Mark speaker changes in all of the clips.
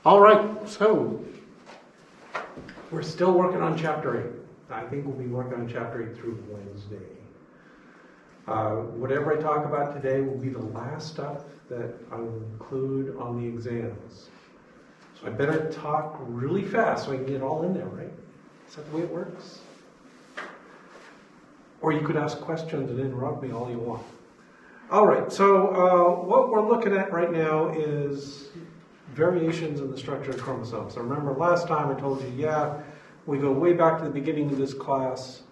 Speaker 1: All right, so we're still working on Chapter 8. I think we'll be working on Chapter 8 through Wednesday. Whatever I talk about today will be the last stuff that I will include on the exams. So I better talk really fast so I can get it all in there, right? Is that the way it works? Or you could ask questions and interrupt me all you want. All right, so what we're looking at right now is variations in the structure of chromosomes. So remember last time I told you, we go way back to the beginning of this class,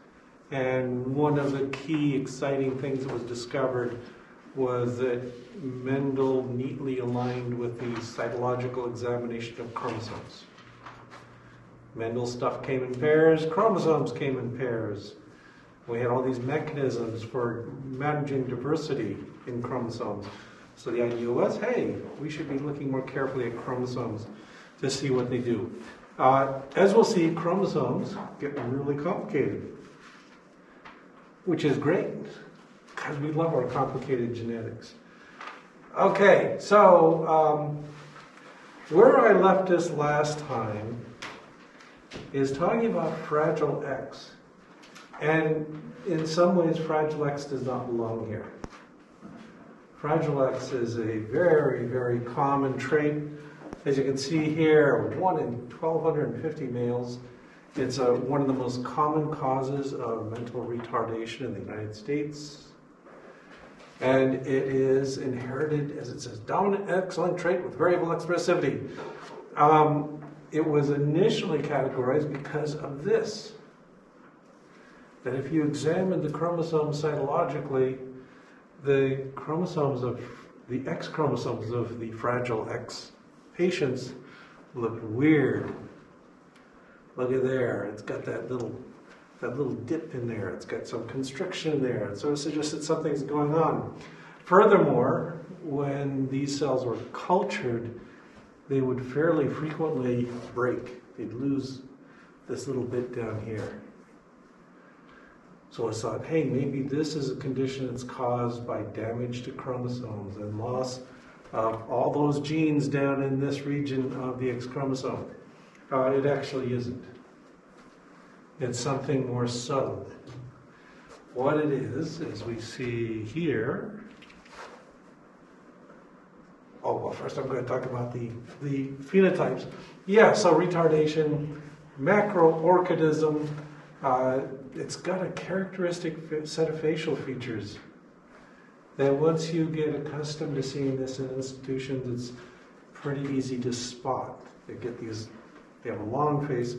Speaker 1: and one of the key exciting things that was discovered was that Mendel neatly aligned with the cytological examination of chromosomes. Mendel's stuff came in pairs, chromosomes came in pairs. We had all these mechanisms for managing diversity in chromosomes. So the idea was, hey, we should be looking more carefully at chromosomes to see what they do. As we'll see, chromosomes get really complicated, which is great, because we love our complicated genetics. Okay, so where I left us last time is talking about Fragile X. And in some ways, Fragile X does not belong here. Fragile X is a very, very common trait. As you can see here, 1 in 1,250 males. It's one of the most common causes of mental retardation in the United States. And it is inherited, as it says, dominant X-linked trait with variable expressivity. It was initially categorized because of this. That if you examine the chromosomes cytologically, the chromosomes of the X chromosomes of the Fragile X patients look weird. Look at there, it's got that little dip in there. It's got some constriction there. So it suggests that something's going on. Furthermore, when these cells were cultured, they would fairly frequently break. They'd lose this little bit down here. So I thought, hey, maybe this is a condition that's caused by damage to chromosomes and loss of all those genes down in this region of the X chromosome. It actually isn't. It's something more subtle. What it is we see here. Oh, well, first I'm going to talk about the phenotypes. Yeah, so retardation, macroorchidism, it's got a characteristic set of facial features that once you get accustomed to seeing this in institutions, it's pretty easy to spot. They have a long face.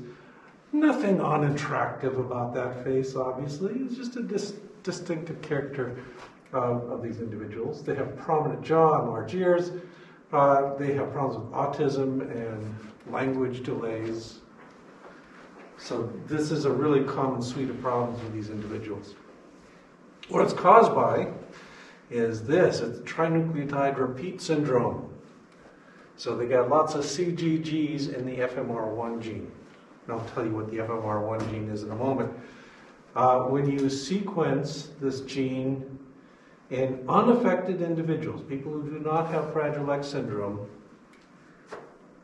Speaker 1: Nothing unattractive about that face, obviously. It's just a distinctive character of these individuals. They have prominent jaw and large ears. They have problems with autism and language delays. So this is a really common suite of problems with these individuals. What it's caused by is this. It's trinucleotide repeat syndrome. So they got lots of CGGs in the FMR1 gene. And I'll tell you what the FMR1 gene is in a moment. When you sequence this gene in unaffected individuals, people who do not have Fragile X syndrome,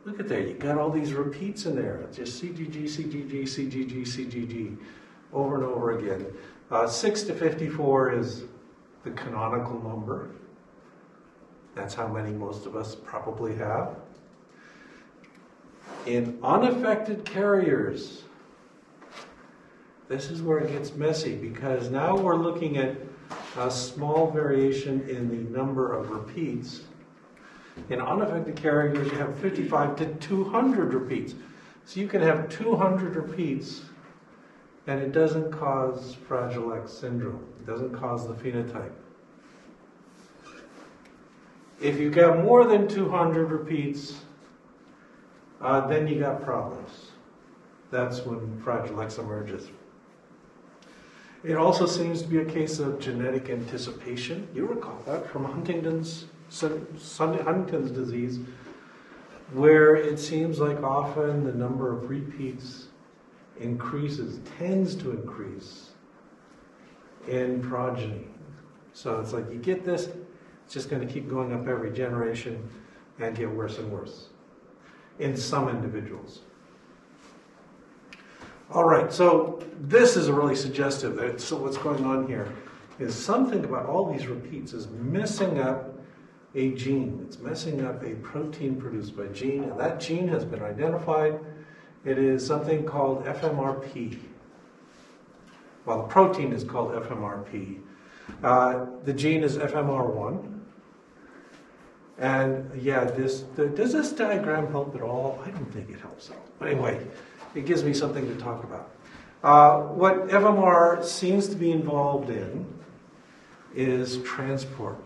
Speaker 1: look at there, you got all these repeats in there. It's just CGG, CGG, CGG, CGG, over and over again. 6 to 54 is the canonical number. That's how many most of us probably have. In unaffected carriers, this is where it gets messy, because now we're looking at a small variation in the number of repeats. In unaffected carriers, you have 55 to 200 repeats. So you can have 200 repeats, and it doesn't cause Fragile X syndrome. It doesn't cause the phenotype. If you got more than 200 repeats, then you got problems. That's when Fragile X emerges. It also seems to be a case of genetic anticipation. You recall that from Huntington's disease, where it seems like often the number of repeats tends to increase in progeny. So it's like you get this, it's just going to keep going up every generation and get worse and worse. in some individuals. All right, so this is really suggestive. So what's going on here is something about all these repeats is messing up a gene. It's messing up a protein produced by a gene, and that gene has been identified. It is something called FMRP. Well, the protein is called FMRP. The gene is FMR1. And yeah, does this diagram help at all? I don't think it helps out. But anyway, it gives me something to talk about. What FMR seems to be involved in is transport.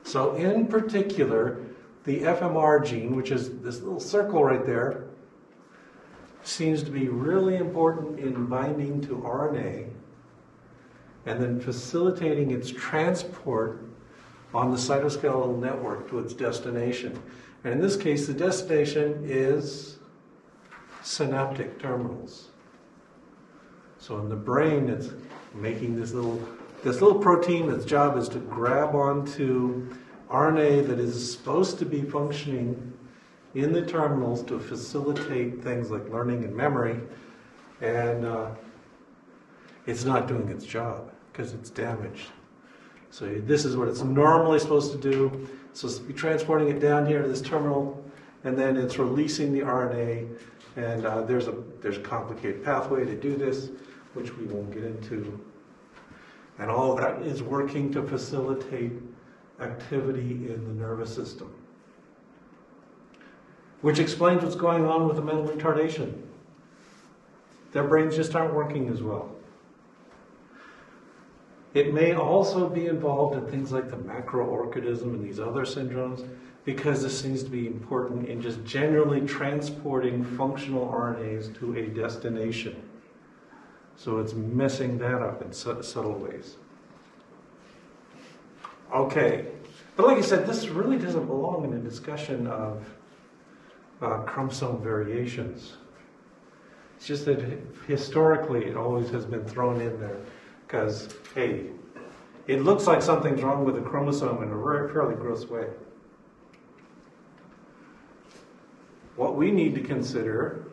Speaker 1: So in particular, the FMR gene, which is this little circle right there, seems to be really important in binding to RNA and then facilitating its transport on the cytoskeletal network to its destination. And in this case, the destination is synaptic terminals. So in the brain, it's making this little protein. Its job is to grab onto RNA that is supposed to be functioning in the terminals to facilitate things like learning and memory, and it's not doing its job because it's damaged. So this is what it's normally supposed to do. It's supposed to be transporting it down here to this terminal, and then it's releasing the RNA, and there's a complicated pathway to do this, which we won't get into. And all of that is working to facilitate activity in the nervous system, which explains what's going on with the mental retardation. Their brains just aren't working as well. It may also be involved in things like the macroorchidism and these other syndromes, because this seems to be important in just generally transporting functional RNAs to a destination. So it's messing that up in subtle ways. Okay, but like I said, this really doesn't belong in a discussion of chromosome variations. It's just that historically it always has been thrown in there because, hey, it looks like something's wrong with the chromosome in a fairly gross way. What we need to consider,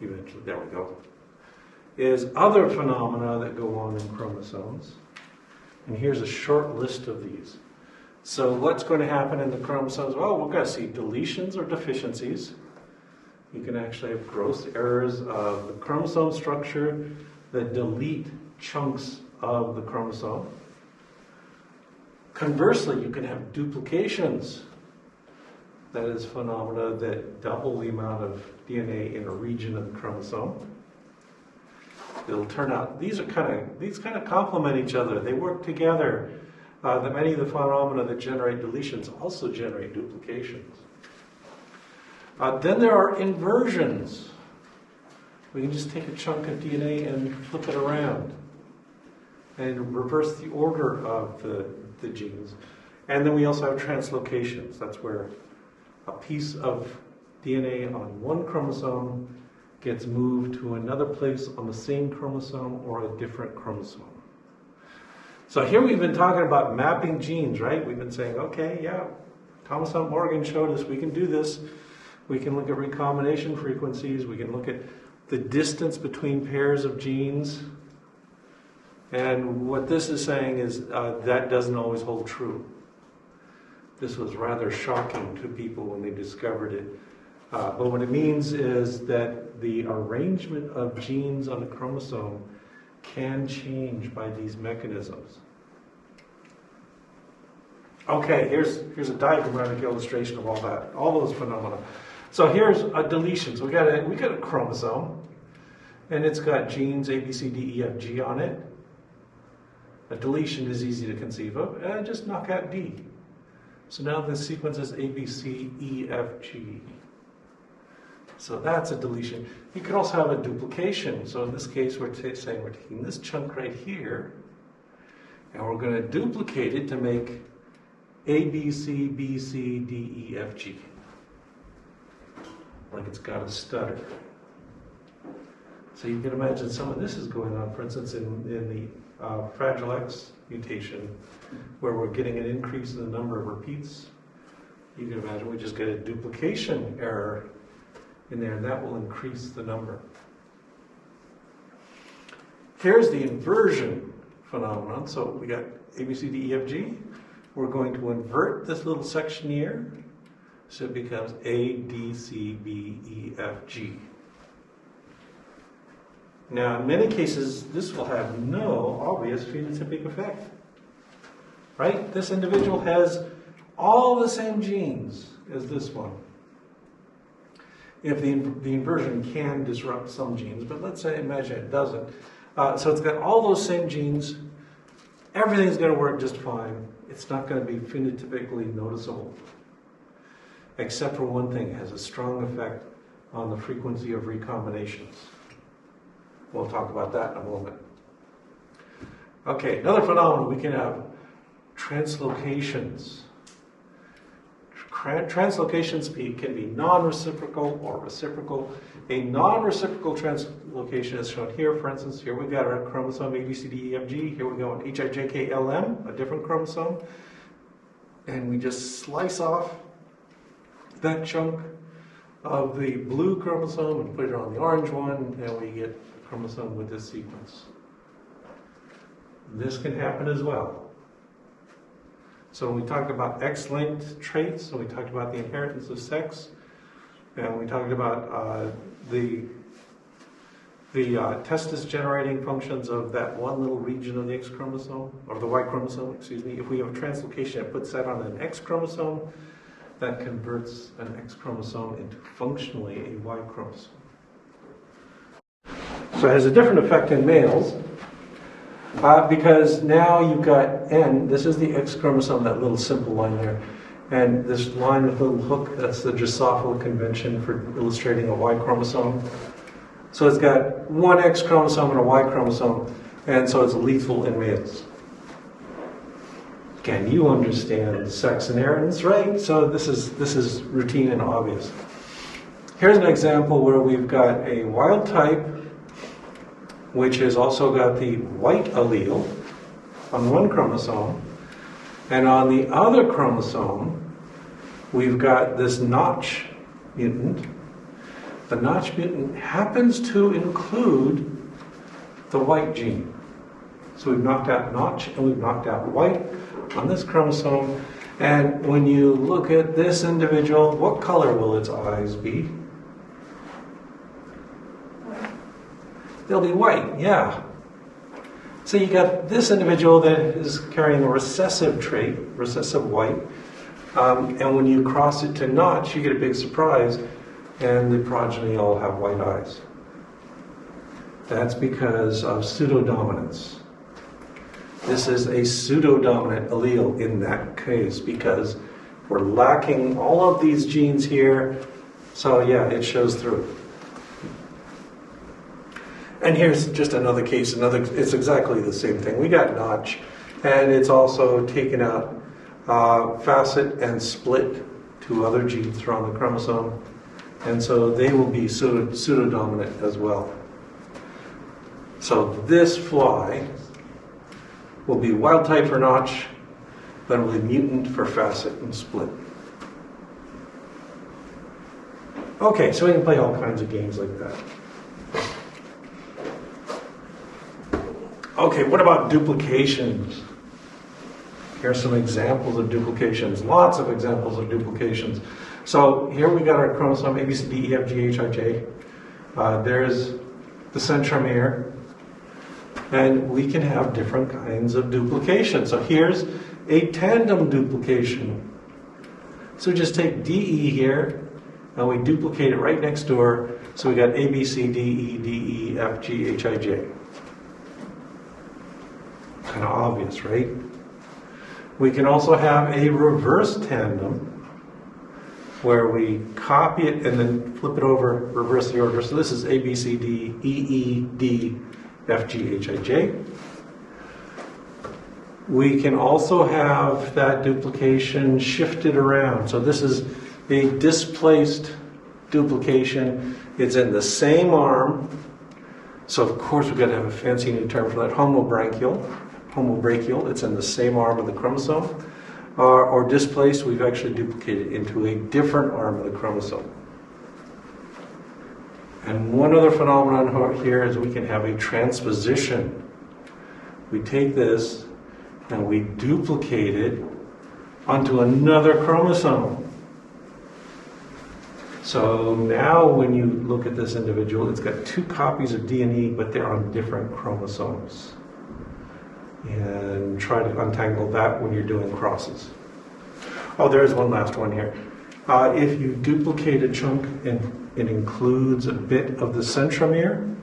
Speaker 1: eventually, there we go, is other phenomena that go on in chromosomes. And here's a short list of these. So what's going to happen in the chromosomes? Well, we're going to see deletions or deficiencies. You can actually have gross errors of the chromosome structure that delete chunks of the chromosome. Conversely, you can have duplications. That is phenomena that double the amount of DNA in a region of the chromosome. It'll turn out these kind of complement each other. They work together. That many of the phenomena that generate deletions also generate duplications. Then there are inversions. We can just take a chunk of DNA and flip it around and reverse the order of the genes. And then we also have translocations. That's where a piece of DNA on one chromosome gets moved to another place on the same chromosome or a different chromosome. So here we've been talking about mapping genes, right? We've been saying, okay, yeah, Thomas Hunt Morgan showed us we can do this. We can look at recombination frequencies. We can look at the distance between pairs of genes. And what this is saying is that doesn't always hold true. This was rather shocking to people when they discovered it. But what it means is that the arrangement of genes on a chromosome can change by these mechanisms. Okay, here's a diagrammatic illustration of all that, all those phenomena. So here's a deletion. So we got a chromosome, and it's got genes A, B, C, D, E, F, G on it. A deletion is easy to conceive of. Just knock out D. So now the sequence is A, B, C, E, F, G. So that's a deletion. You could also have a duplication. So in this case, we're saying we're taking this chunk right here, and we're going to duplicate it to make A, B, C, B, C, D, E, F, G. Like it's got a stutter. So you can imagine some of this is going on, for instance, in the Fragile X mutation, where we're getting an increase in the number of repeats you can imagine we just get a duplication error in there, and that will increase the number. Here's the inversion phenomenon. So we got A, B, C, D, E, F, G. We're going to invert this little section here, so it becomes A, D, C, B, E, F, G. Now, in many cases, this will have no obvious phenotypic effect. Right? This individual has all the same genes as this one. If the inversion can disrupt some genes, but let's say, imagine it doesn't. So it's got all those same genes. Everything's going to work just fine. It's not going to be phenotypically noticeable. Except for one thing, it has a strong effect on the frequency of recombinations. We'll talk about that in a moment. Okay, another phenomenon, we can have translocations. Translocations can be non-reciprocal or reciprocal. A non-reciprocal translocation is shown here. For instance, here we've got our chromosome A, B, C, D, E, F, G. Here we go on H, I, J, K, L, M, a different chromosome. And we just slice off that chunk of the blue chromosome and put it on the orange one, and we get a chromosome with this sequence. This can happen as well. So when we talked about X-linked traits, so we talked about the inheritance of sex, and we talked about the testis generating functions of that one little region of the X chromosome, or the Y chromosome, excuse me. If we have a translocation that puts that on an X chromosome, that converts an X chromosome into functionally a Y chromosome. So it has a different effect in males. Because now you've got N, this is the X chromosome, that little simple line there, and this line with a little hook, that's the Drosophila convention for illustrating a Y chromosome. So it's got one X chromosome and a Y chromosome, and so it's lethal in males. Can you understand sex inheritance, right? So this is routine and obvious. Here's an example where we've got a wild type which has also got the white allele on one chromosome, and on the other chromosome, we've got this notch mutant. The notch mutant happens to include the white gene. So we've knocked out notch and we've knocked out white on this chromosome. And when you look at this individual, what color will its eyes be? They'll be white, yeah. So you got this individual that is carrying a recessive trait, recessive white, and when you cross it to notch, you get a big surprise, and the progeny all have white eyes. That's because of pseudodominance. This is a pseudodominant allele in that case because we're lacking all of these genes here, so yeah, it shows through. And here's just another case, it's exactly the same thing. We got notch, and it's also taken out facet and split two other genes that are on the chromosome, and so they will be pseudodominant as well. So this fly will be wild type for notch, but it will be mutant for facet and split. Okay, so we can play all kinds of games like that. Okay, what about duplications? Here are some examples of duplications, lots of examples of duplications. So here we got our chromosome A, B, C, D, E, F, G, H, I, J. There's the centromere. And we can have different kinds of duplication. So here's a tandem duplication. So just take DE here, and we duplicate it right next door. So we got A, B, C, D, E, D, E, F, G, H, I, J. Kind of obvious, right? We can also have a reverse tandem where we copy it and then flip it over, reverse the order. So this is A, B, C, D, E, E, D, F, G, H, I, J. We can also have that duplication shifted around. So this is a displaced duplication. It's in the same arm. So of course we've got to have a fancy new term for that, homobrachial. It's in the same arm of the chromosome. or displaced, we've actually duplicated into a different arm of the chromosome. And one other phenomenon here is we can have a transposition. We take this and we duplicate it onto another chromosome. So now when you look at this individual, it's got 2 copies of DNA, but they're on different chromosomes. And try to untangle that when you're doing crosses. Oh, there's one last one here. If you duplicate a chunk and it includes a bit of the centromere,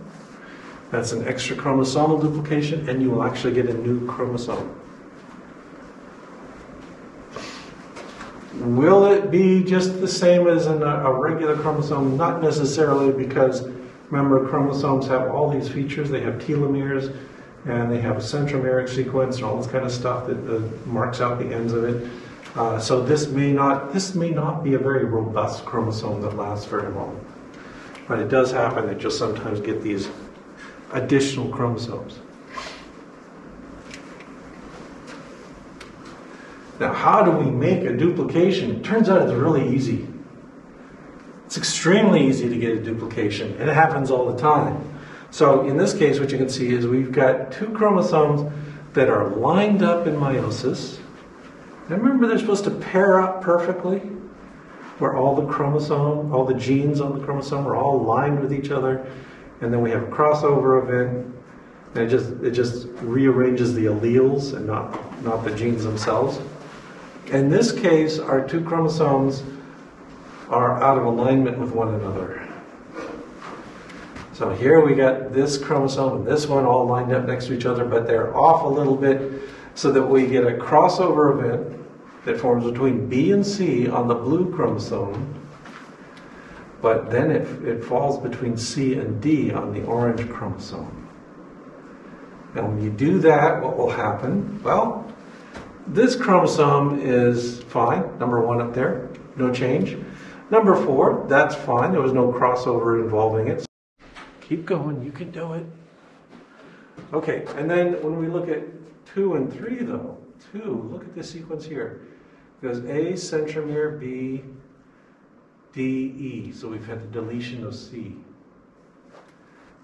Speaker 1: that's an extra chromosomal duplication, and you will actually get a new chromosome. Will it be just the same as in a regular chromosome? Not necessarily, because remember, chromosomes have all these features. They have telomeres, and they have a centromeric sequence and all this kind of stuff that marks out the ends of it. So this may not be a very robust chromosome that lasts very long. But it does happen that you'll sometimes get these additional chromosomes. Now, how do we make a duplication? It turns out it's really easy. It's extremely easy to get a duplication, and it happens all the time. So in this case, what you can see is we've got 2 chromosomes that are lined up in meiosis. And remember, they're supposed to pair up perfectly, where all the genes on the chromosome are all lined with each other, and then we have a crossover event, and it just rearranges the alleles and not the genes themselves. In this case, our 2 chromosomes are out of alignment with one another. So here we got this chromosome and this one all lined up next to each other, but they're off a little bit, so that we get a crossover event that forms between B and C on the blue chromosome, but then it falls between C and D on the orange chromosome. And when you do that, what will happen? Well, this chromosome is fine, number 1 up there, no change. Number 4, that's fine, there was no crossover involving it. Keep going, you can do it. Okay, and then when we look at 2 and 3 though, 2, look at this sequence here. It goes A, centromere, B, D, E. So we've had the deletion of C.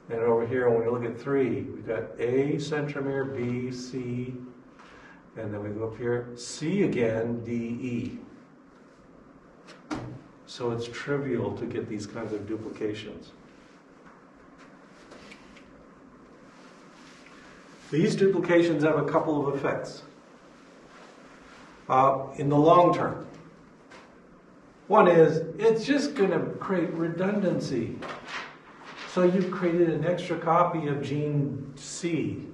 Speaker 1: And over here, when we look at 3, we've got A, centromere, B, C, and then we go up here, C again, D, E. So it's trivial to get these kinds of duplications. These duplications have a couple of effects in the long term. One is, it's just going to create redundancy. So you've created an extra copy of gene C.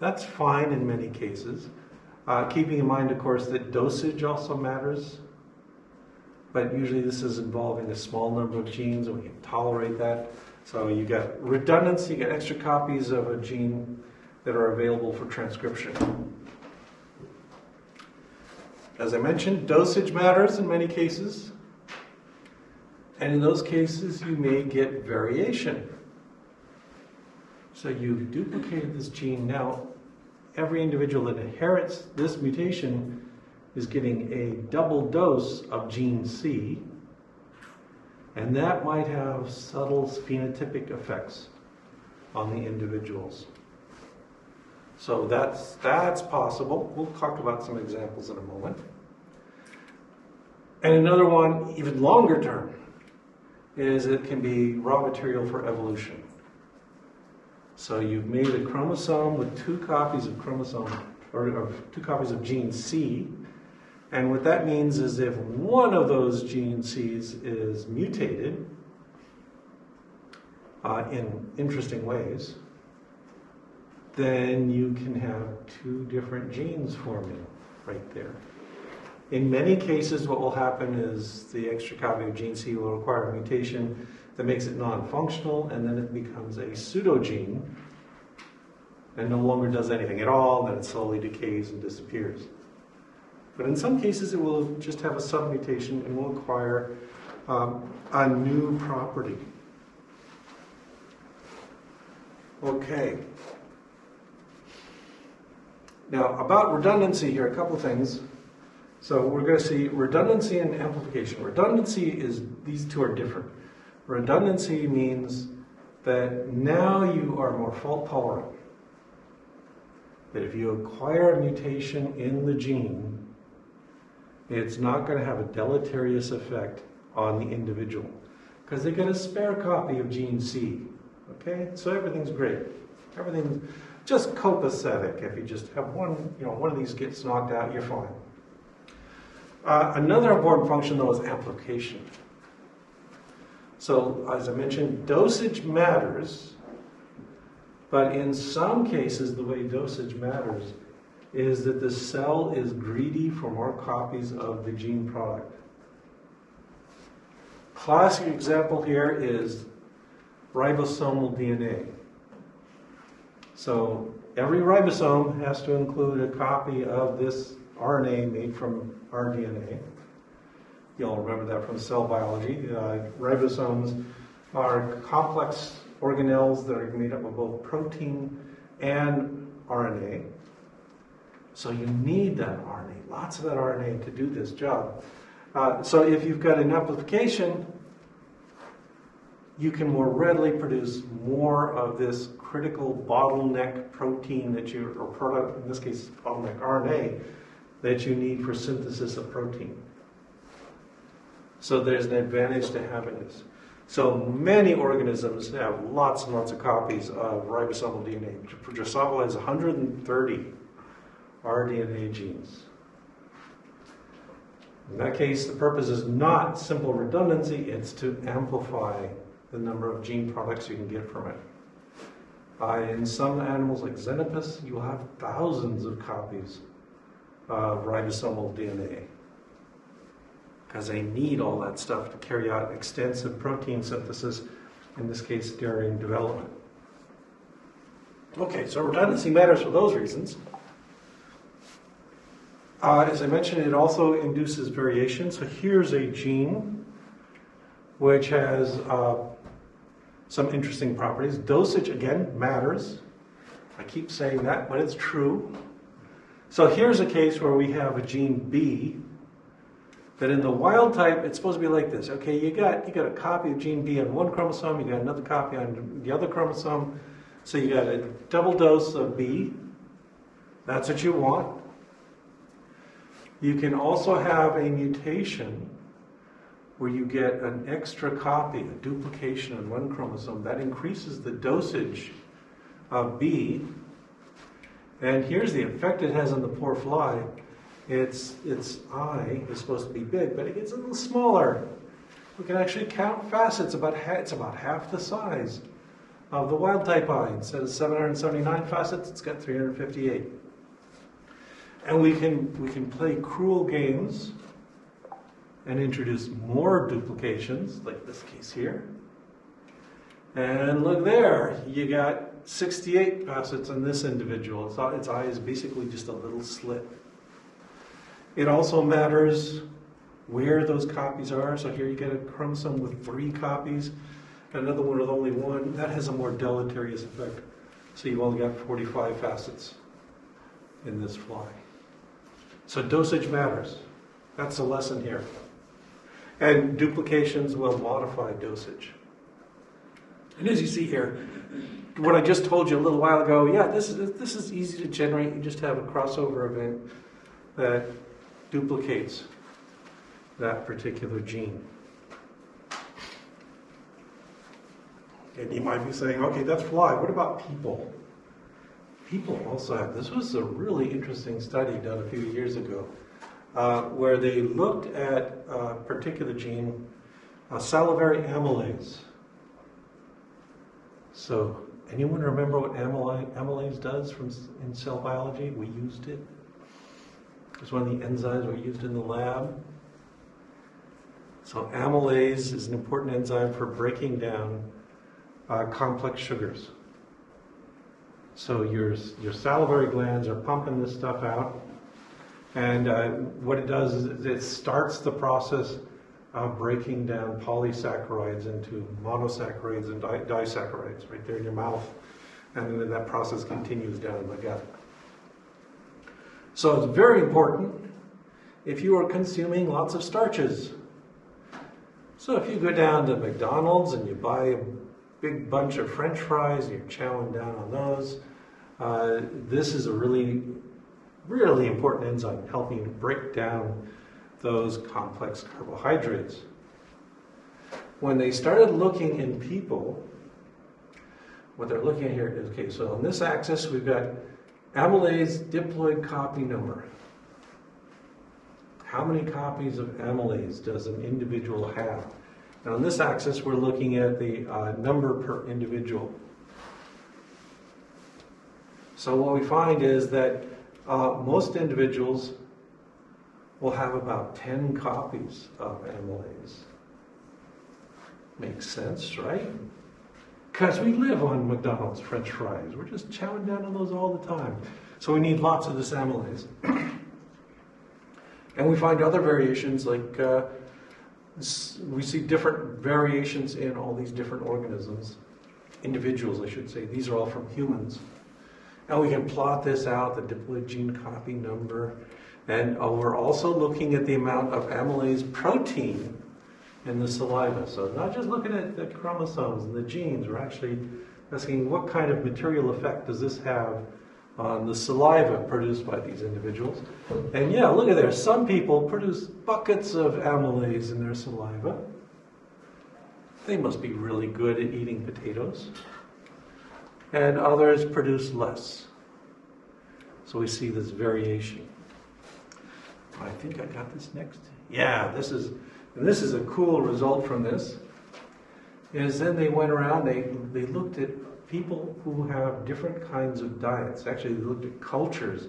Speaker 1: That's fine in many cases. Keeping in mind, of course, that dosage also matters. But usually this is involving a small number of genes, and we can tolerate that. So you got redundancy, you got extra copies of a gene that are available for transcription. As I mentioned, dosage matters in many cases. And in those cases, you may get variation. So you've duplicated this gene. Now, every individual that inherits this mutation is getting a double dose of gene C. And that might have subtle phenotypic effects on the individuals. So that's possible. We'll talk about some examples in a moment. And another one, even longer term, is it can be raw material for evolution. So you've made a chromosome with 2 copies of two copies of gene C. And what that means is if one of those gene C's is mutated in interesting ways, then you can have 2 different genes forming right there. In many cases, what will happen is the extra copy of gene C will require a mutation that makes it non-functional, and then it becomes a pseudogene and no longer does anything at all, then it slowly decays and disappears. But in some cases, it will just have a submutation and will acquire a new property. Okay. Now, about redundancy here, a couple things. So we're going to see redundancy and amplification. Redundancy is, these two are different. Redundancy means that now you are more fault tolerant. That if you acquire a mutation in the gene, it's not going to have a deleterious effect on the individual. Because they get a spare copy of gene C. Okay? So everything's great. Everything's just copacetic. If you just have one, one of these gets knocked out, you're fine. Another important function, though, is amplification. So, as I mentioned, dosage matters, but in some cases, the way dosage matters is that the cell is greedy for more copies of the gene product. Classic example here is ribosomal DNA. So every ribosome has to include a copy of this RNA made from our DNA. You'll remember that from cell biology. Ribosomes are complex organelles that are made up of both protein and RNA. So you need that RNA, lots of that RNA to do this job. So if you've got an amplification, you can more readily produce more of this critical bottleneck protein that you, or product, in this case, bottleneck RNA, that you need for synthesis of protein. So there's an advantage to having this. So many organisms have lots and lots of copies of ribosomal DNA. Drosophila has 130 rDNA genes. In that case, the purpose is not simple redundancy, it's to amplify the number of gene products you can get from it. In some animals like Xenopus, you'll have thousands of copies of ribosomal DNA because they need all that stuff to carry out extensive protein synthesis, in this case during development. Okay, so redundancy matters for those reasons. As I mentioned, it also induces variation. So here's a gene which has some interesting properties. Dosage, again, matters. I keep saying that, but it's true. So here's a case where we have a gene B that in the wild type, it's supposed to be like this. Okay, you got a copy of gene B on one chromosome, you got another copy on the other chromosome. So you got a double dose of B. That's what you want. You can also have a mutation where you get an extra copy, a duplication on one chromosome. That increases the dosage of B. And here's the effect it has on the poor fly. Its eye is supposed to be big, but it gets a little smaller. We can actually count facets. It's about half the size of the wild type eye. Instead of 779 facets, it's got 358. And we can play cruel games and introduce more duplications, like this case here. And look there, you got 68 facets on this individual. Its eye is basically just a little slit. It also matters where those copies are. So here you get a chromosome with 3 copies, and another one with only 1. That has a more deleterious effect. So you've only got 45 facets in this fly. So dosage matters. That's the lesson here. And duplications will modify dosage. And as you see here, what I just told you a little while ago, yeah, this is easy to generate. You just have a crossover event that duplicates that particular gene. And you might be saying, okay, that's fly. What about people? People also have, this was a really interesting study done a few years ago, where they looked at a particular gene, salivary amylase. So, anyone remember what amylase does in cell biology? We used it. It's one of the enzymes we used in the lab. So amylase is an important enzyme for breaking down complex sugars. So your salivary glands are pumping this stuff out, and what it does is it starts the process of breaking down polysaccharides into monosaccharides and disaccharides right there in your mouth, and then that process continues down in the gut. So it's very important if you are consuming lots of starches. So if you go down to McDonald's and you buy a big bunch of French fries and you're chowing down on those, this is a really, really important enzyme helping to break down those complex carbohydrates. When they started looking in people, what they're looking at here is, okay, so on this axis we've got amylase diploid copy number. How many copies of amylase does an individual have? And on this axis, we're looking at the number per individual. So what we find is that most individuals will have about 10 copies of amylase. Makes sense, right? Because we live on McDonald's French fries. We're just chowing down on those all the time. So we need lots of this amylase. And we find other variations, like we see different variations in all these different organisms, individuals I should say. These are all from humans. And we can plot this out, the diploid gene copy number. And we're also looking at the amount of amylase protein in the saliva. So not just looking at the chromosomes and the genes, we're actually asking what kind of material effect does this have on the saliva produced by these individuals. And yeah, look at there. Some people produce buckets of amylase in their saliva. They must be really good at eating potatoes. And others produce less. So we see this variation. I think I got this next. Yeah, this is a cool result from this. Is then they went around, they looked at people who have different kinds of diets. Actually, they looked at cultures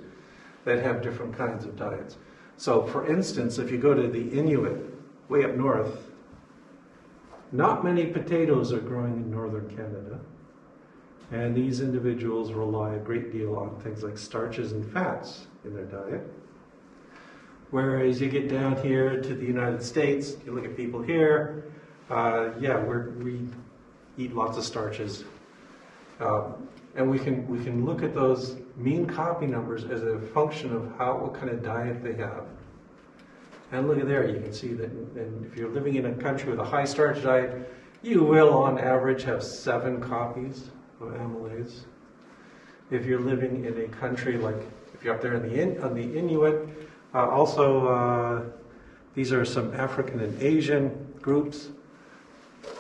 Speaker 1: that have different kinds of diets. So, for instance, if you go to the Inuit, way up north, not many potatoes are growing in northern Canada. And these individuals rely a great deal on things like starches and fats in their diet. Whereas you get down here to the United States, you look at people here, we eat lots of starches. And we can look at those mean copy numbers as a function of what kind of diet they have. And look at there, you can see that if you're living in a country with a high starch diet, you will on average have 7 copies of amylase. If you're living in a country like, if you're up there on the Inuit, these are some African and Asian groups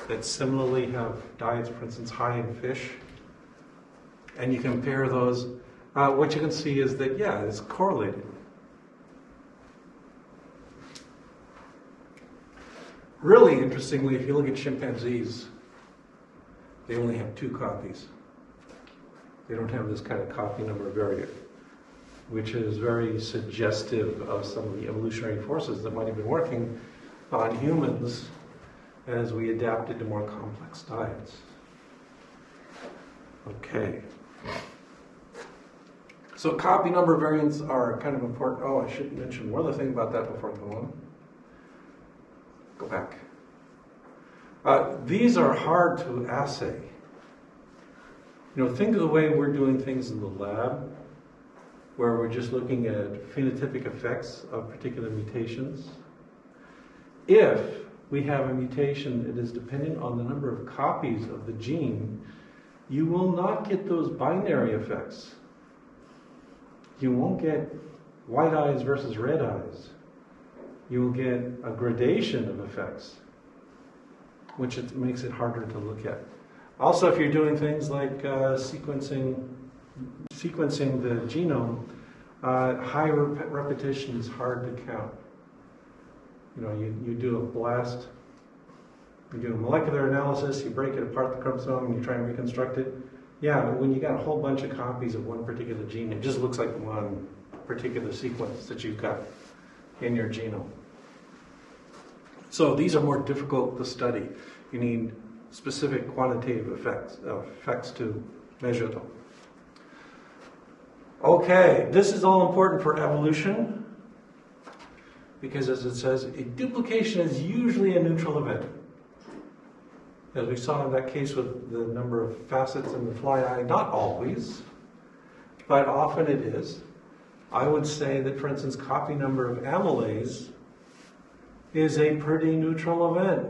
Speaker 1: that similarly have diets, for instance, high in fish. And you compare those, what you can see is that, yeah, it's correlated. Really interestingly, if you look at chimpanzees, they only have 2 copies. They don't have this kind of copy number variant, which is very suggestive of some of the evolutionary forces that might have been working on humans as we adapted to more complex diets. Okay. So copy number variants are kind of important. Oh, I should mention one other thing about that before I go on. Go back. These are hard to assay. Think of the way we're doing things in the lab, where we're just looking at phenotypic effects of particular mutations. If we have a mutation that is dependent on the number of copies of the gene, you will not get those binary effects. You won't get white eyes versus red eyes. You will get a gradation of effects, which makes it harder to look at. Also, if you're doing things like sequencing the genome, high repetition is hard to count. You do a blast, you do a molecular analysis, you break it apart, the chromosome, and you try and reconstruct it. Yeah, but when you got a whole bunch of copies of one particular gene, it just looks like one particular sequence that you've got in your genome. So these are more difficult to study. You need specific quantitative effects to measure them. Okay, this is all important for evolution because, as it says, a duplication is usually a neutral event. As we saw in that case with the number of facets in the fly eye, not always, but often it is. I would say that, for instance, copy number of amylase is a pretty neutral event.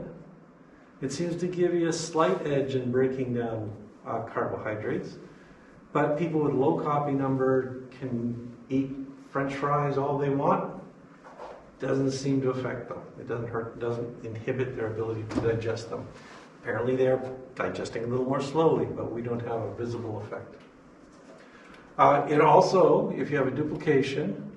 Speaker 1: It seems to give you a slight edge in breaking down carbohydrates, but people with low copy number can eat French fries all they want. Doesn't seem to affect them. It doesn't hurt, doesn't inhibit their ability to digest them. Apparently they're digesting a little more slowly, but we don't have a visible effect. It also, if you have a duplication,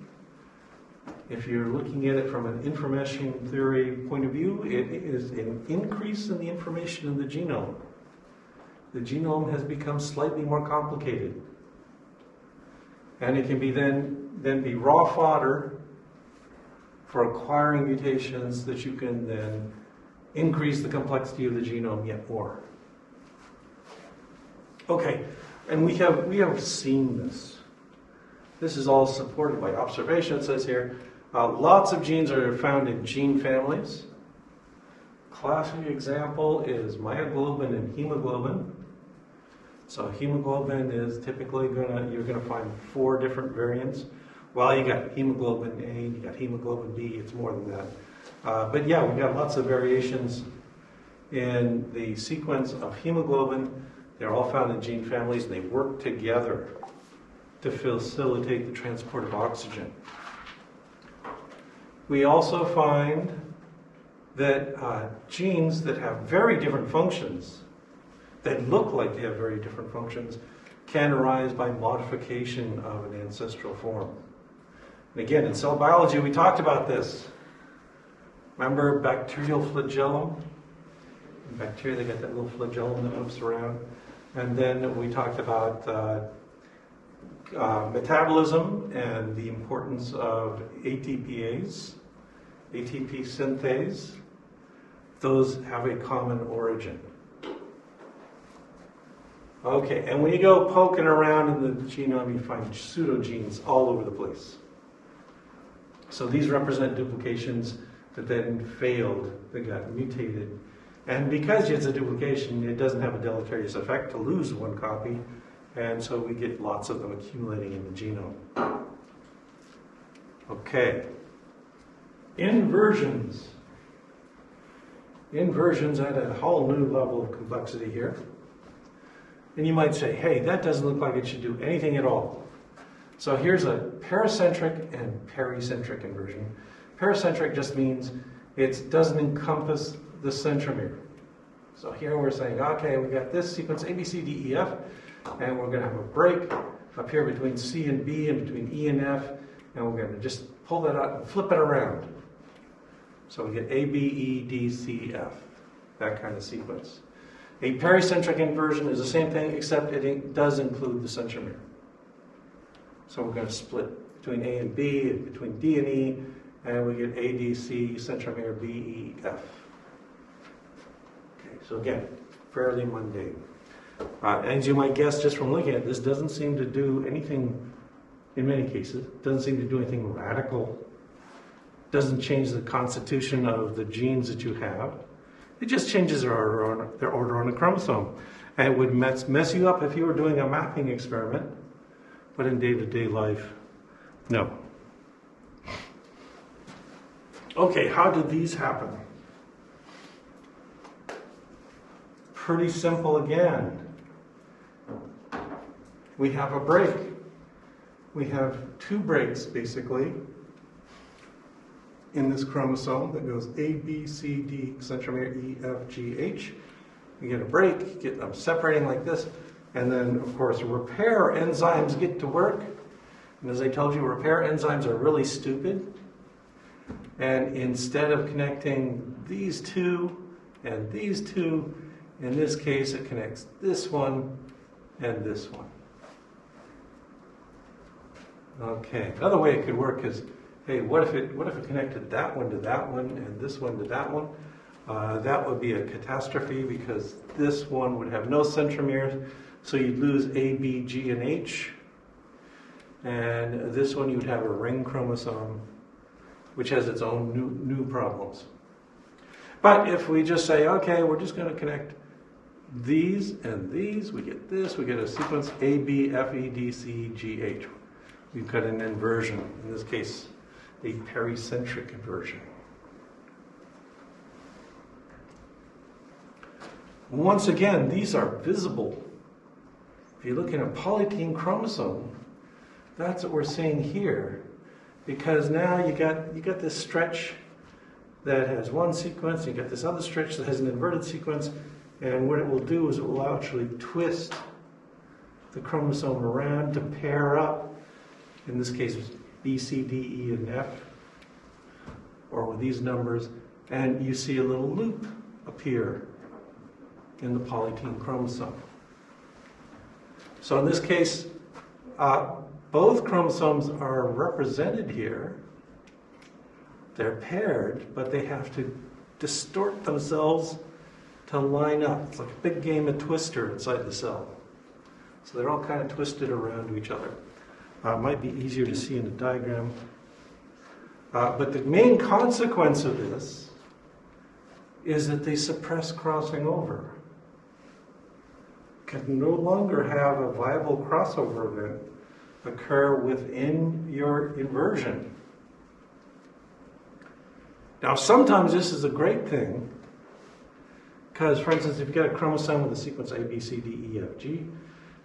Speaker 1: if you're looking at it from an information theory point of view, it is an increase in the information in the genome. The genome has become slightly more complicated. And it can be then be raw fodder for acquiring mutations that you can then increase the complexity of the genome yet more. Okay, and we have seen this. This is all supported by observation. It says here, lots of genes are found in gene families. Classic example is myoglobin and hemoglobin. So hemoglobin is typically you're gonna find 4 different variants. Well, you got hemoglobin A, you got hemoglobin B, it's more than that. But yeah, we got lots of variations in the sequence of hemoglobin. They're all found in gene families, and they work together to facilitate the transport of oxygen. We also find that genes that have very different functions, that look like they have very different functions, can arise by modification of an ancestral form. And again, in cell biology, we talked about this. Remember bacterial flagellum? In bacteria, they got that little flagellum that moves around. And then we talked about metabolism and the importance of ATPase, ATP synthase. Those have a common origin. Okay, and when you go poking around in the genome, you find pseudogenes all over the place. So these represent duplications that then failed, that got mutated. And because it's a duplication, it doesn't have a deleterious effect to lose one copy, and so we get lots of them accumulating in the genome. Okay. Inversions. Inversions add a whole new level of complexity here. And you might say, hey, that doesn't look like it should do anything at all. So here's a paracentric and pericentric inversion. Paracentric just means it doesn't encompass the centromere. So here we're saying, okay, we got this sequence A, B, C, D, E, F, and we're going to have a break up here between C and B and between E and F, and we're going to just pull that out and flip it around. So we get A, B, E, D, C, F, that kind of sequence. A pericentric inversion is the same thing, except it does include the centromere. So we're going to split between A and B, and between D and E, and we get A, D, C, centromere, B, E, F. Okay, so again, fairly mundane. As you might guess just from looking at this, doesn't seem to do anything, in many cases, doesn't seem to do anything radical. Doesn't change the constitution of the genes that you have. It just changes their order on a chromosome. And it would mess you up if you were doing a mapping experiment, but in day-to-day life, no. Okay, how did these happen? Pretty simple again. We have a break. We have 2 breaks, basically, in this chromosome that goes A, B, C, D, centromere, E, F, G, H. We get a break, get them separating like this, and then, of course, repair enzymes get to work. And as I told you, repair enzymes are really stupid. And instead of connecting these 2 and these 2, in this case, it connects this one and this one. Okay, another way it could work is, hey, what if it connected that one to that one and this one to that one? That would be a catastrophe because this one would have no centromeres, so you'd lose A, B, G, and H. And this one you'd have a ring chromosome, which has its own new problems. But if we just say, okay, we're just going to connect these and these, we get this, we get a sequence A, B, F, E, D, C, G, H. you've got an inversion, in this case, a pericentric inversion. Once again, these are visible. If you look at a polytene chromosome, that's what we're seeing here. Because now you got this stretch that has one sequence, you got this other stretch that has an inverted sequence, and what it will do is it will actually twist the chromosome around to pair up, in this case B, C, D, E, and F, or with these numbers, and you see a little loop appear in the polytene chromosome. So in this case, both chromosomes are represented here. They're paired, but they have to distort themselves to line up. It's like a big game of Twister inside the cell. So they're all kind of twisted around to each other. It might be easier to see in a diagram. But the main consequence of this is that they suppress crossing over. Can no longer have a viable crossover event occur within your inversion. Now, sometimes this is a great thing, because, for instance, if you've got a chromosome with a sequence A, B, C, D, E, F, G,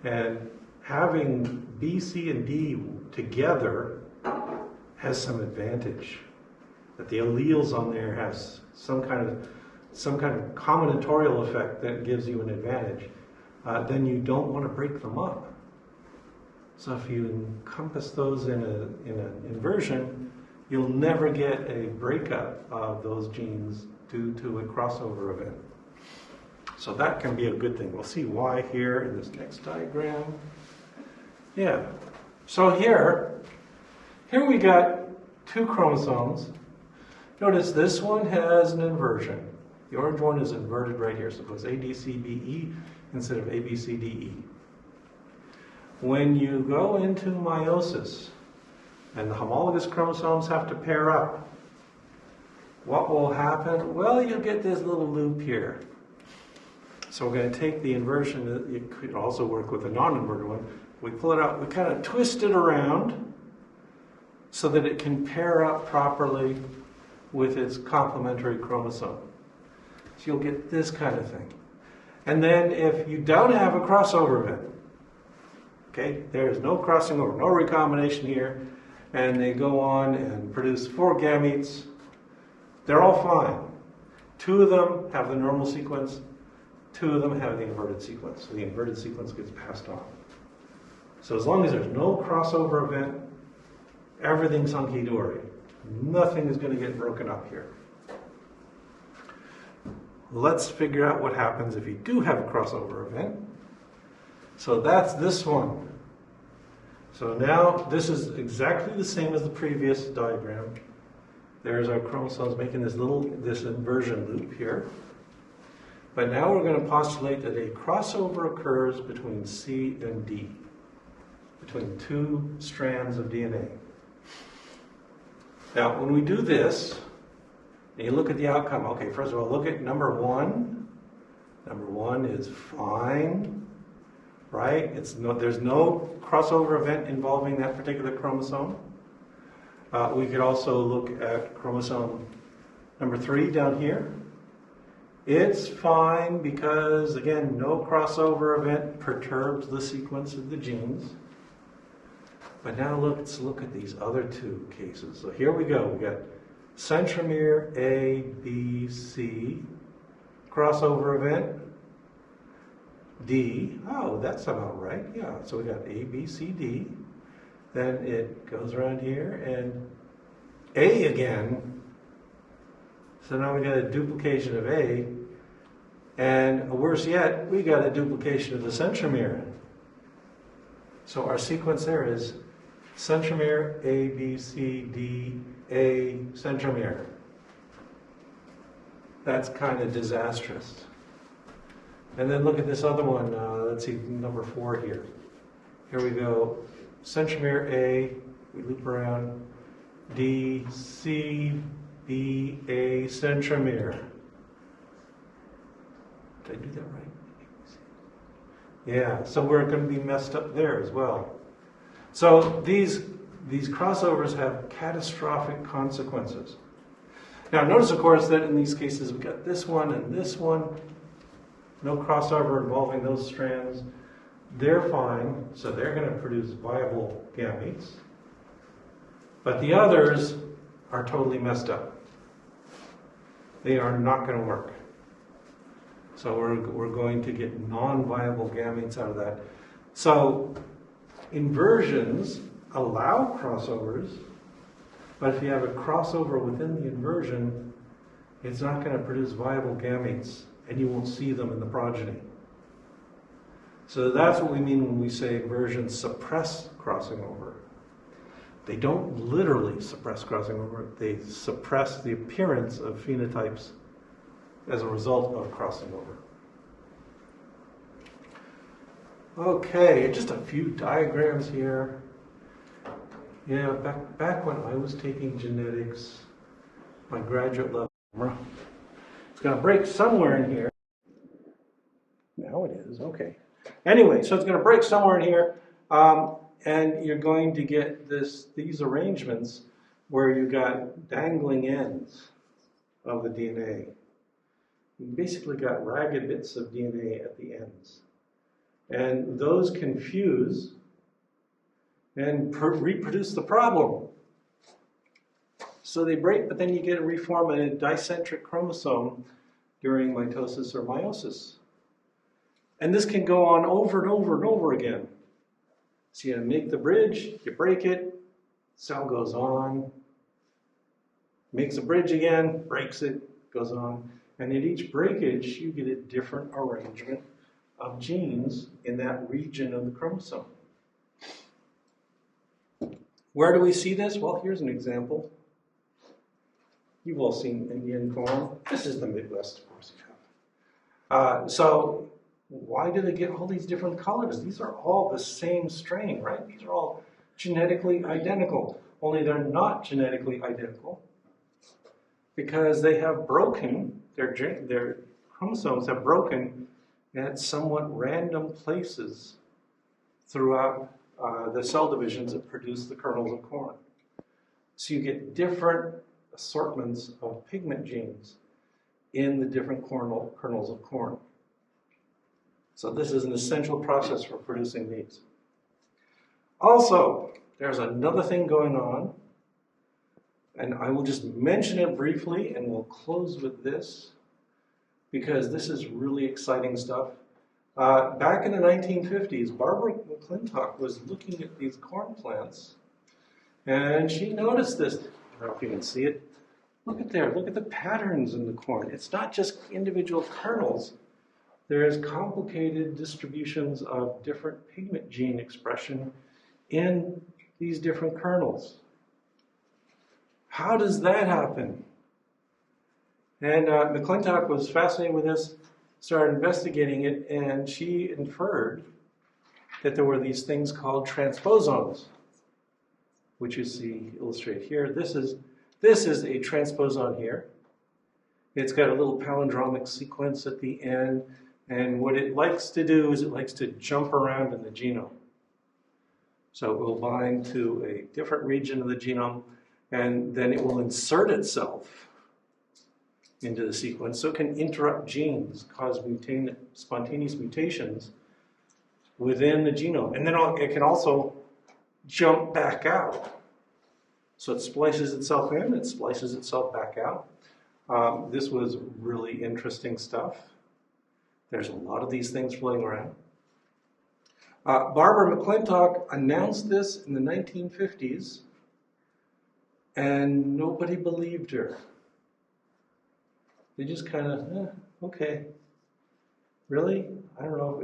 Speaker 1: and having B, C, and D together has some advantage. That the alleles on there has some kind of combinatorial effect that gives you an advantage. Then you don't want to break them up. So if you encompass those in an inversion, you'll never get a breakup of those genes due to a crossover event. So that can be a good thing. We'll see why here in this next diagram. Yeah. So here we got two chromosomes. Notice this one has an inversion. The orange one is inverted right here. So it goes ADCBE instead of ABCDE. When you go into meiosis and the homologous chromosomes have to pair up, what will happen? Well, you'll get this little loop here. So we're going to take the inversion. It could also work with a non-inverted one. We pull it out. We kind of twist it around so that it can pair up properly with its complementary chromosome. So you'll get this kind of thing. And then if you don't have a crossover event, okay, there's no crossing over, no recombination here, and they go on and produce 4 gametes, they're all fine. 2 of them have the normal sequence, 2 of them have the inverted sequence. So the inverted sequence gets passed on. So as long as there's no crossover event, everything's hunky-dory. Nothing is going to get broken up here. Let's figure out what happens if you do have a crossover event. So that's this one. So now this is exactly the same as the previous diagram. There's our chromosomes making this inversion loop here. But now we're going to postulate that a crossover occurs between C and D, between 2 strands of DNA. Now, when we do this, and you look at the outcome, okay, first of all, look at number 1. Number 1 is fine, right? There's no crossover event involving that particular chromosome. We could also look at chromosome number 3 down here. It's fine because, again, no crossover event perturbs the sequence of the genes. But now let's look at these other 2 cases. So here we go. We got centromere A, B, C, crossover event, D. Oh, that's about right. Yeah, so we got A, B, C, D. Then it goes around here and A again. So now we got a duplication of A. And worse yet, we got a duplication of the centromere. So our sequence there is centromere A, B, C, D, A, centromere. That's kind of disastrous. And then look at this other one. Let's see, number 4 here. Here we go. Centromere A, we loop around. D, C, B, A, centromere. Did I do that right? Yeah, so we're going to be messed up there as well. So these these crossovers have catastrophic consequences. Now notice, of course, that in these cases we've got this one and this one. No crossover involving those strands. They're fine, so they're going to produce viable gametes. But the others are totally messed up. They are not going to work. So we're going to get non-viable gametes out of that. So inversions allow crossovers, but if you have a crossover within the inversion, it's not going to produce viable gametes, and you won't see them in the progeny. So that's what we mean when we say inversions suppress crossing over. They don't literally suppress crossing over, they suppress the appearance of phenotypes as a result of crossing over. Okay, just a few diagrams here. Yeah, back when I was taking genetics, my graduate level, it's going to break somewhere in here. Now it is, okay. Anyway, so it's going to break somewhere in here, and you're going to get these arrangements where you got dangling ends of the DNA. You basically got ragged bits of DNA at the ends. And those can fuse and reproduce the problem. So they break, but then you get a reform a dicentric chromosome during mitosis or meiosis. And this can go on over and over and over again. So you make the bridge, you break it, cell goes on, makes a bridge again, breaks it, goes on. And at each breakage, you get a different arrangement of genes in that region of the chromosome. Where do we see this? Well, here's an example. You've all seen Indian corn. This is the Midwest, of course you have. So why do they get all these different colors? These are all the same strain, right? These are all genetically identical, only they're not genetically identical because they have broken, their chromosomes have broken at somewhat random places throughout the cell divisions that produce the kernels of corn. So you get different assortments of pigment genes in the different kernels of corn. So this is an essential process for producing these. Also, there's another thing going on, and I will just mention it briefly and we'll close with this because this is really exciting stuff. Back in the 1950s, Barbara McClintock was looking at these corn plants and she noticed this. I don't know if you can see it. Look at there, look at the patterns in the corn. It's not just individual kernels. There's complicated distributions of different pigment gene expression in these different kernels. How does that happen? And McClintock was fascinated with this, started investigating it, and she inferred that there were these things called transposons, which you see illustrated here. This is a transposon here. It's got a little palindromic sequence at the end, and what it likes to do is it likes to jump around in the genome. So it will bind to a different region of the genome, and then it will insert itself into the sequence. So it can interrupt genes, cause spontaneous mutations within the genome. And then it can also jump back out. So it splices itself in, it splices itself back out. This was really interesting stuff. There's a lot of these things floating around. Barbara McClintock announced this in the 1950s, and nobody believed her. They just kind of, okay, really? I don't know.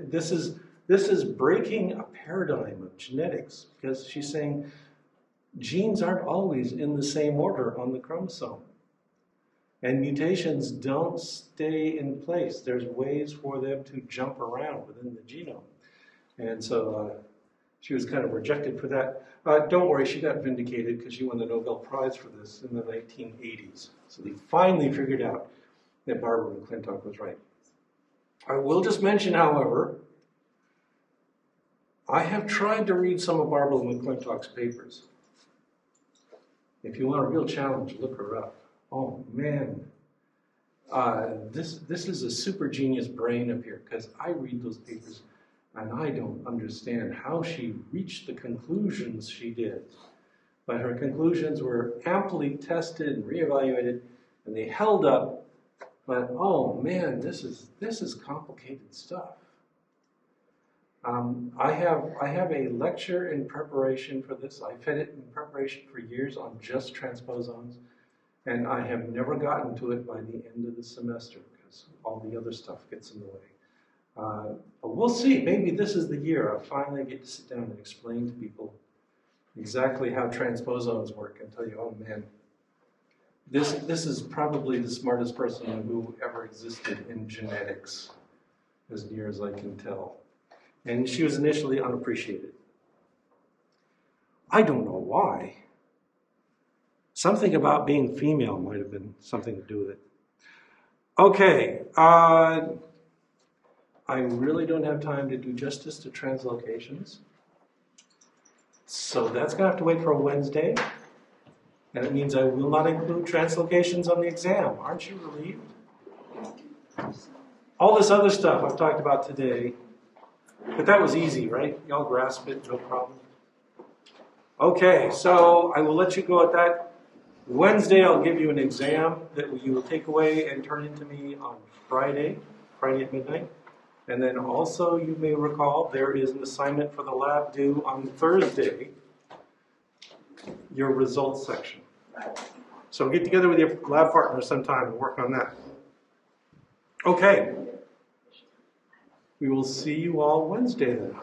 Speaker 1: This is breaking a paradigm of genetics because she's saying genes aren't always in the same order on the chromosome. And mutations don't stay in place. There's ways for them to jump around within the genome. And so she was kind of rejected for that. Don't worry, she got vindicated because she won the Nobel Prize for this in the 1980s. So they finally figured out that Barbara McClintock was right. I will just mention, however, I have tried to read some of Barbara McClintock's papers. If you want a real challenge, look her up. Oh man, this is a super genius brain up here, because I read those papers and I don't understand how she reached the conclusions she did. But her conclusions were amply tested and reevaluated, and they held up. But oh man, this is complicated stuff. I have a lecture in preparation for this. I've had it in preparation for years on just transposons, and I have never gotten to it by the end of the semester because all the other stuff gets in the way. But we'll see. Maybe this is the year I finally get to sit down and explain to people exactly how transposons work and tell you, oh man, this is probably the smartest person who ever existed in genetics, as near as I can tell. And she was initially unappreciated. I don't know why. Something about being female might have been something to do with it. Okay, I really don't have time to do justice to translocations. So that's going to have to wait for a Wednesday. And it means I will not include translocations on the exam. Aren't you relieved? All this other stuff I've talked about today, but that was easy, right? Y'all grasp it, no problem. Okay, so I will let you go at that. Wednesday I'll give you an exam that you will take away and turn into me on Friday at midnight. And then also, you may recall, there is an assignment for the lab due on Thursday, your results section. So get together with your lab partner sometime and work on that. Okay. We will see you all Wednesday then.